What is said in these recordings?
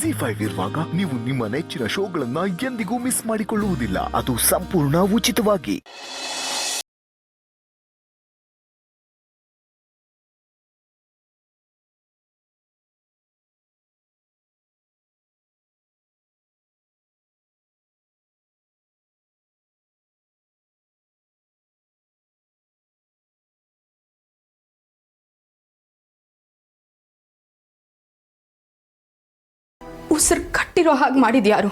ZEE5 ಇರುವಾಗ ನೀವು ನಿಮ್ಮ ನೆಚ್ಚಿನ ಶೋಗಳನ್ನ ಎಂದಿಗೂ ಮಿಸ್ ಮಾಡಿಕೊಳ್ಳುವುದಿಲ್ಲ. ಅದು ಸಂಪೂರ್ಣ ಉಚಿತವಾಗಿ. ಉಸಿರು ಕಟ್ಟಿರೋ ಹಾಗೆ ಮಾಡಿದ್ಯಾರು?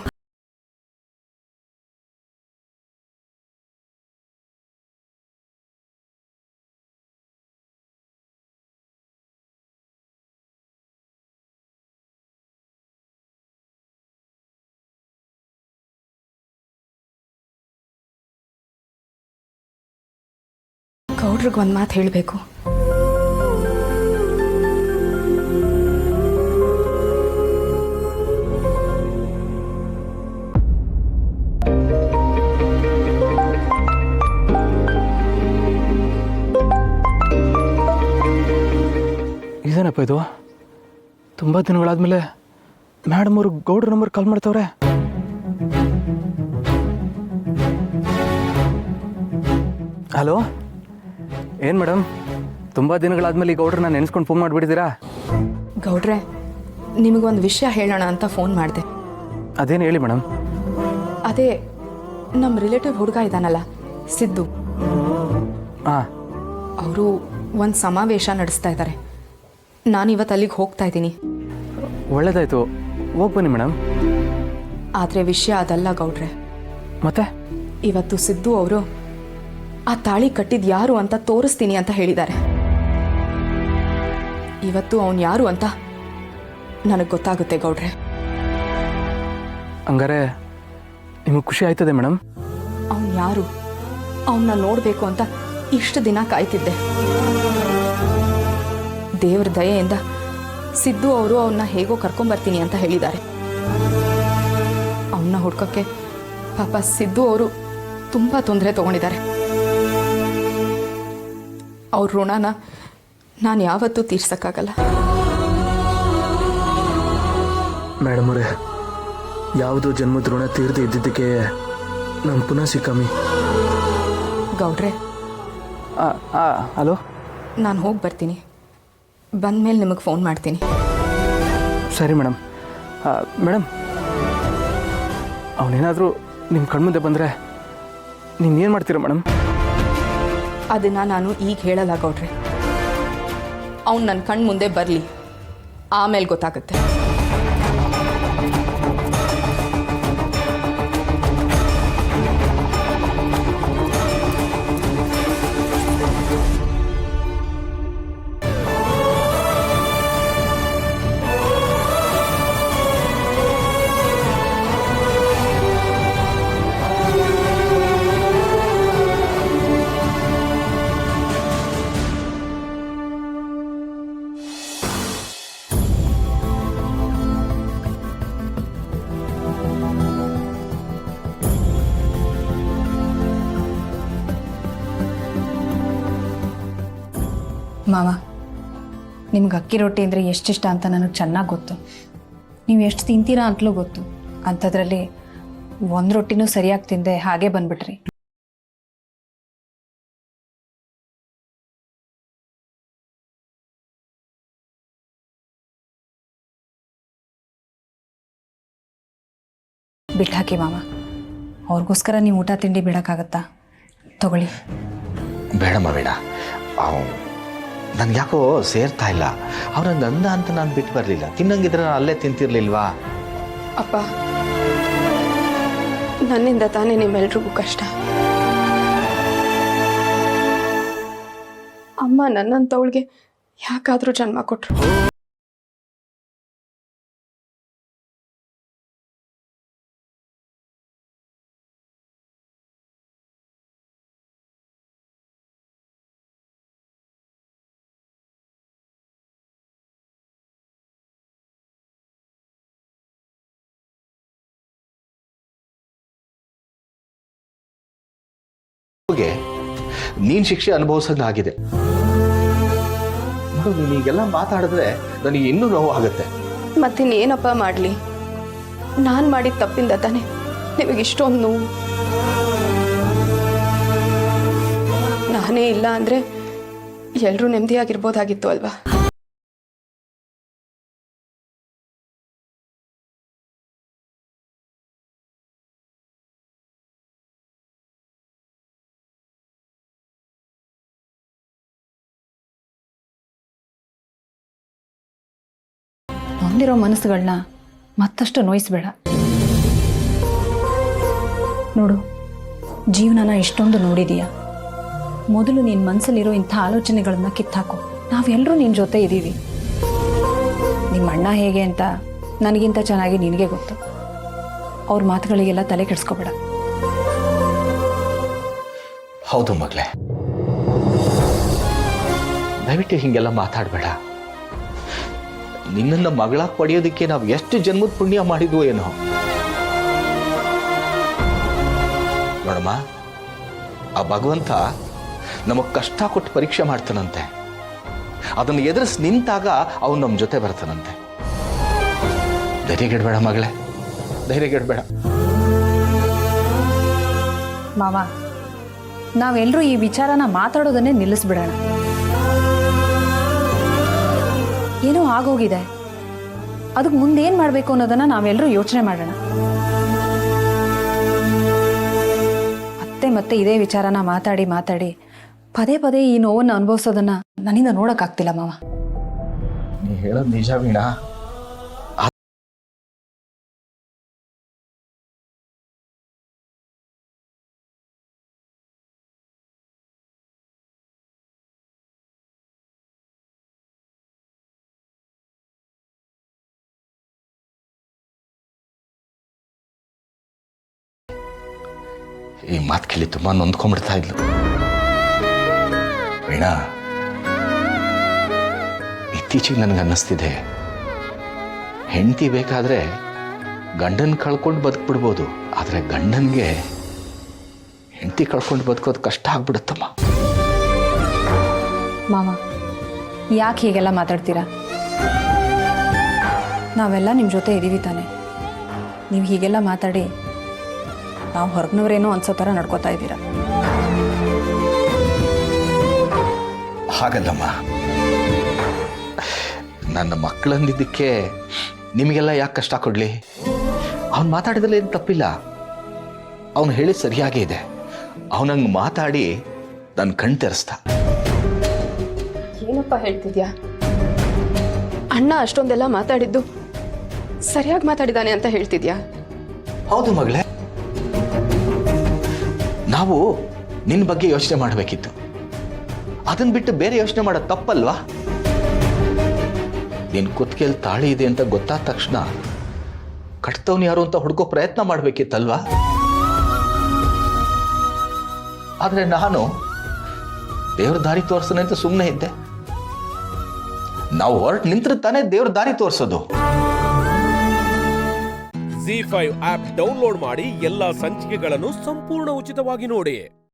ಗೌಡ್ರಿಗೆ ಒಂದು ಮಾತು ಹೇಳಬೇಕು. ಇದೇನಪ್ಪ ಇದು? ತುಂಬ ದಿನಗಳಾದ್ಮೇಲೆ ಮೇಡಮ್ ಅವರು ಗೌಡ್ರ ನಂಬರ್ ಕಾಲ್ ಮಾಡ್ತವ್ರೆ. ಹಲೋ, ಏನು ಮೇಡಮ್, ತುಂಬ ದಿನಗಳಾದ್ಮೇಲೆ ಈ ಗೌಡ್ರನ್ನ ನೆನೆಸ್ಕೊಂಡು ಫೋನ್ ಮಾಡಿಬಿಟ್ಟಿದ್ದೀರಾ? ಗೌಡ್ರೆ, ನಿಮಗೊಂದು ವಿಷಯ ಹೇಳೋಣ ಅಂತ ಫೋನ್ ಮಾಡಿದೆ. ಅದೇನು ಹೇಳಿ ಮೇಡಮ್. ಅದೇ ನಮ್ಮ ರಿಲೇಟಿವ್ ಹುಡುಗ ಇದ್ದಾನಲ್ಲ, ಸಿದ್ದು. ಹಾಂ, ಅವರು ಒಂದು ಸಮಾವೇಶ ನಡೆಸ್ತಾ ಇದ್ದಾರೆ. ನಾನಿವತ್ತು ಅಲ್ಲಿಗೆ ಹೋಗ್ತಾ ಇದ್ದೀನಿ. ಒಳ್ಳೇದಾಯ್ತು, ಹೋಗಿ ಬನ್ನಿ ಮೇಡಮ್. ಆದರೆ ವಿಷಯ ಅದಲ್ಲ ಗೌಡ್ರೆ. ಮತ್ತೆ ಇವತ್ತು ಸಿದ್ದು ಅವರು ಆ ತಾಳಿ ಕಟ್ಟಿದ್ದು ಯಾರು ಅಂತ ತೋರಿಸ್ತೀನಿ ಅಂತ ಹೇಳಿದ್ದಾರೆ. ಇವತ್ತು ಅವನು ಯಾರು ಅಂತ ನನಗೆ ಗೊತ್ತಾಗುತ್ತೆ ಗೌಡ್ರೆ. ಹಂಗಾರೆ ನಿಮಗೆ ಖುಷಿ ಆಯ್ತದೆ ಮೇಡಮ್? ಅವನು ಯಾರು, ಅವನ್ನ ನೋಡಬೇಕು ಅಂತ ಇಷ್ಟು ದಿನ ಕಾಯ್ತಿದ್ದೆ. ದೇವ್ರ ದಯೆಯಿಂದ ಸಿದ್ದು ಅವರು ಅವನ್ನ ಹೇಗೋ ಕರ್ಕೊಂಬರ್ತೀನಿ ಅಂತ ಹೇಳಿದ್ದಾರೆ. ಅವನ್ನ ಹುಡ್ಕೋಕ್ಕೆ ಪಾಪ ಸಿದ್ದು ಅವರು ತುಂಬ ತೊಂದರೆ ತಗೊಂಡಿದ್ದಾರೆ. ಅವ್ರ ಋಣನ ನಾನು ಯಾವತ್ತೂ ತೀರ್ಸಕ್ಕಾಗಲ್ಲ. ಮೇಡಮ್ ಅವರೇ, ಯಾವುದೋ ಜನ್ಮದ ಋಣ ತೀರದೆ ಇದ್ದಿದ್ದಕ್ಕೆ ನಾನು ಪುನಃ ಸಿಕ್ಕಮ್ಮಿ. ಗೌಡ್ರೆ, ಹಲೋ, ನಾನು ಹೋಗಿ ಬರ್ತೀನಿ. ಬಂದಮೇಲೆ ನಿಮಗೆ ಫೋನ್ ಮಾಡ್ತೀನಿ. ಸರಿ ಮೇಡಮ್. ಮೇಡಮ್, ಅವನೇನಾದರೂ ನಿಮ್ಮ ಕಣ್ಮುಂದೆ ಬಂದರೆ ನೀವೇನು ಮಾಡ್ತೀರಾ ಮೇಡಮ್? ಅದನ್ನು ನಾನು ಈಗ ಹೇಳಲ್ಲ ಗೌಡ್ರೆ. ಅವ್ನು ನನ್ನ ಕಣ್ಣು ಮುಂದೆ ಬರಲಿ, ಆಮೇಲೆ ಗೊತ್ತಾಗುತ್ತೆ. ಮಾವ, ನಿಮ್ಗೆ ಅಕ್ಕಿ ರೊಟ್ಟಿ ಅಂದರೆ ಎಷ್ಟಿಷ್ಟ ಅಂತ ನನಗೆ ಚೆನ್ನಾಗಿ ಗೊತ್ತು. ನೀವು ಎಷ್ಟು ತಿಂತೀರಾ ಅಂತಲೂ ಗೊತ್ತು. ಅಂಥದ್ರಲ್ಲಿ ಒಂದು ರೊಟ್ಟಿನೂ ಸರಿಯಾಗಿ ತಿಂದೆ ಹಾಗೆ ಬಂದ್ಬಿಟ್ರಿ. ಬಿಟ್ಟಾಕಿ ಮಾವ, ಅವ್ರಿಗೋಸ್ಕರ ನೀವು ಊಟ ತಿಂಡಿ ಬಿಡೋಕ್ಕಾಗತ್ತಾ? ತಗೊಳ್ಳಿ. ಬೇಡಮ್ಮ ಬೇಡ, ನನ್ಗೆ ಯಾಕೋ ಸೇರ್ತಾ ಇಲ್ಲ. ಅವನೊಂದು ಅಂದ ಅಂತ ನಾನು ಬಿಟ್ಟು ಬರಲಿಲ್ಲ. ತಿನ್ನಂಗಿದ್ರೆ ನಾನು ಅಲ್ಲೇ ತಿಂತಿರ್ಲಿಲ್ವಾ? ಅಪ್ಪ, ನನ್ನಿಂದ ತಾನೇ ನಿಮ್ಮೆಲ್ರಿಗೂ ಕಷ್ಟ. ಅಮ್ಮ ನನ್ನಂತವಳಿಗೆ ಯಾಕಾದರೂ ಜನ್ಮ ಕೊಟ್ರು. ನೀನ್ ಶಿಕ್ಷೆ ಅನುಭವಿಸೋದಾಗಿದೆ. ನೋಡು, ನೀನು ಈಗೆಲ್ಲ ಮಾತಾಡಿದ್ರೆ ನನಗೆ ಇನ್ನೂ ನೋವು ಆಗುತ್ತೆ. ಮತ್ತಿನ್ನೇನಪ್ಪ ಮಾಡಲಿ? ನಾನು ಮಾಡಿದ ತಪ್ಪಿಂದ ತಾನೆ ನಿಮಗೆ ಇಷ್ಟೊಂದು ನೋವು. ನಾನೇ ಇಲ್ಲ ಅಂದರೆ ಎಲ್ಲರೂ ನೆಮ್ಮದಿಯಾಗಿರ್ಬೋದಾಗಿತ್ತು ಅಲ್ವಾ? ನೊಂದಿರೋ ಮನಸ್ಸುಗಳನ್ನ ಮತ್ತಷ್ಟು ನೋಯಿಸ್ಬೇಡ. ನೋಡು, ಜೀವನನ ಇಷ್ಟೊಂದು ನೋಡಿದೀಯ. ಮೊದಲು ನಿನ್ನ ಮನಸ್ಸಲ್ಲಿರೋ ಇಂಥ ಆಲೋಚನೆಗಳನ್ನ ಕಿತ್ತಾಕು. ನಾವೆಲ್ಲರೂ ನಿನ್ನ ಜೊತೆ ಇದ್ದೀವಿ. ನಿಮ್ಮ ಅಣ್ಣ ಹೇಗೆ ಅಂತ ನನಗಿಂತ ಚೆನ್ನಾಗಿ ನಿನಗೆ ಗೊತ್ತು. ಅವ್ರ ಮಾತುಗಳಿಗೆಲ್ಲ ತಲೆ ಕೆಡಿಸ್ಕೋಬೇಡ. ಹೌದು ಮಗಳೇ, ದಯವಿಟ್ಟು ಹೀಗೆಲ್ಲ ಮಾತಾಡಬೇಡ. ನಿನ್ನನ್ನು ಮಗಳ ಪಡೆಯೋದಕ್ಕೆ ನಾವು ಎಷ್ಟು ಜನ್ಮದ ಪುಣ್ಯ ಮಾಡಿದ್ವು ಏನೋ. ನೋಡಮ್ಮ, ಆ ಭಗವಂತ ನಮಗೆ ಕಷ್ಟ ಕೊಟ್ಟು ಪರೀಕ್ಷೆ ಮಾಡ್ತಾನಂತೆ. ಅದನ್ನು ಎದುರಿಸಿ ನಿಂತಾಗ ಅವನು ನಮ್ಮ ಜೊತೆ ಬರ್ತಾನಂತೆ. ಧೈರ್ಯಗೆಡಬೇಡ ಮಗಳೇ, ಧೈರ್ಯಗೆಡಬೇಡ. ಮಾವ, ನಾವೆಲ್ಲರೂ ಈ ವಿಚಾರನ ಮಾತಾಡೋದನ್ನೇ ನಿಲ್ಲಿಸ್ಬಿಡೋಣ. ಏನೋ ಆಗೋಗಿದೆ, ಅದಕ್ಕೆ ಮುಂದೇನು ಮಾಡಬೇಕು ಅನ್ನೋದನ್ನ ನಾವೆಲ್ಲರೂ ಯೋಚನೆ ಮಾಡೋಣ. ಮತ್ತೆ ಇದೇ ವಿಚಾರನ ಮಾತಾಡಿ ಪದೇ ಪದೇ ಈ ನೋವನ್ನು ಅನುಭವಿಸೋದನ್ನ ನನ್ನಿಂದ ನೋಡೋಕ್ಕಾಗ್ತಿಲ್ಲ ಮಾವ. ನೀ ಹೇಳೋದು ನಿಜ ವೀಣಾ. ಈ ಮಾತು ಕೇಳಿ ತುಂಬಾ ನೊಂದ್ಕೊಂಡ್ಬಿಡ್ತಾ ಇದ್ಲು ವೀಣಾ. ಇತ್ತೀಚೆಗೆ ನನಗೆ ಅನ್ನಿಸ್ತಿದೆ, ಹೆಂಡತಿ ಬೇಕಾದ್ರೆ ಗಂಡನ್ ಕಳ್ಕೊಂಡು ಬದುಕ್ಬಿಡ್ಬೋದು, ಆದರೆ ಗಂಡನ್ಗೆ ಹೆಂಡತಿ ಕಳ್ಕೊಂಡು ಬದುಕೋದು ಕಷ್ಟ ಆಗ್ಬಿಡುತ್ತಮ್ಮ. ಮಾವ, ಯಾಕೆ ಹೀಗೆಲ್ಲ ಮಾತಾಡ್ತೀರಾ? ನಾವೆಲ್ಲ ನಿಮ್ಮ ಜೊತೆ ಇದ್ದೀವಿ ತಾನೆ. ನೀವು ಹೀಗೆಲ್ಲ ಮಾತಾಡಿ ನಾವು ಹೊರಗಿನವರೇನೋ ಅನ್ಸೋ ಥರ ನಡ್ಕೋತಾ ಇದ್ದೀರಾ. ಹಾಗಲ್ಲಮ್ಮ, ನನ್ನ ಮಕ್ಕಳಂದಿದ್ದಕ್ಕೆ ನಿಮಗೆಲ್ಲ ಯಾಕೆ ಕಷ್ಟ ಕೊಡಲಿ? ಅವನು ಮಾತಾಡಿದ್ರಲ್ಲಿ ಏನು ತಪ್ಪಿಲ್ಲ. ಅವನು ಹೇಳಿ ಸರಿಯಾಗೇ ಇದೆ. ಅವನಂಗೆ ಮಾತಾಡಿ ನನ್ನ ಕಣ್ ತೆರೆಸ್ತಾ. ಏನಪ್ಪ ಹೇಳ್ತಿದ್ಯಾ? ಅಣ್ಣ ಅಷ್ಟೊಂದೆಲ್ಲ ಮಾತಾಡಿದ್ದು ಸರಿಯಾಗಿ ಮಾತಾಡಿದಾನೆ ಅಂತ ಹೇಳ್ತಿದ್ಯಾ? ಹೌದು ಮಗಳೇ, ನಾವು ನಿನ್ನ ಬಗ್ಗೆ ಯೋಚನೆ ಮಾಡಬೇಕಿತ್ತು. ಅದನ್ನ ಬಿಟ್ಟು ಬೇರೆ ಯೋಚನೆ ಮಾಡೋದು ತಪ್ಪಲ್ವಾ? ನಿನ್ನ ಕುತ್ತಿಗೆಯಲ್ಲಿ ತಾಳಿ ಇದೆ ಅಂತ ಗೊತ್ತಾದ ತಕ್ಷಣ ಕಟ್ತವನು ಯಾರು ಅಂತ ಹುಡ್ಕೋ ಪ್ರಯತ್ನ ಮಾಡಬೇಕಿತ್ತಲ್ವಾ? ಆದ್ರೆ ನಾನು ದೇವ್ರ ದಾರಿ ತೋರಿಸ್ತಾನೆ ಅಂತ ಸುಮ್ಮನೆ ಇದ್ದೆ. ನಾವು ಹೊರಟು ನಿಂತ್ರೆ ತಾನೇ ದೇವ್ರ ದಾರಿ ತೋರಿಸೋದು. ZEE5 ಆಪ್ ಡೌನ್ಲೋಡ್ ಮಾಡಿ ಎಲ್ಲಾ ಸಂಚಿಕೆಗಳನ್ನು ಸಂಪೂರ್ಣ ಉಚಿತವಾಗಿ ನೋಡಿ.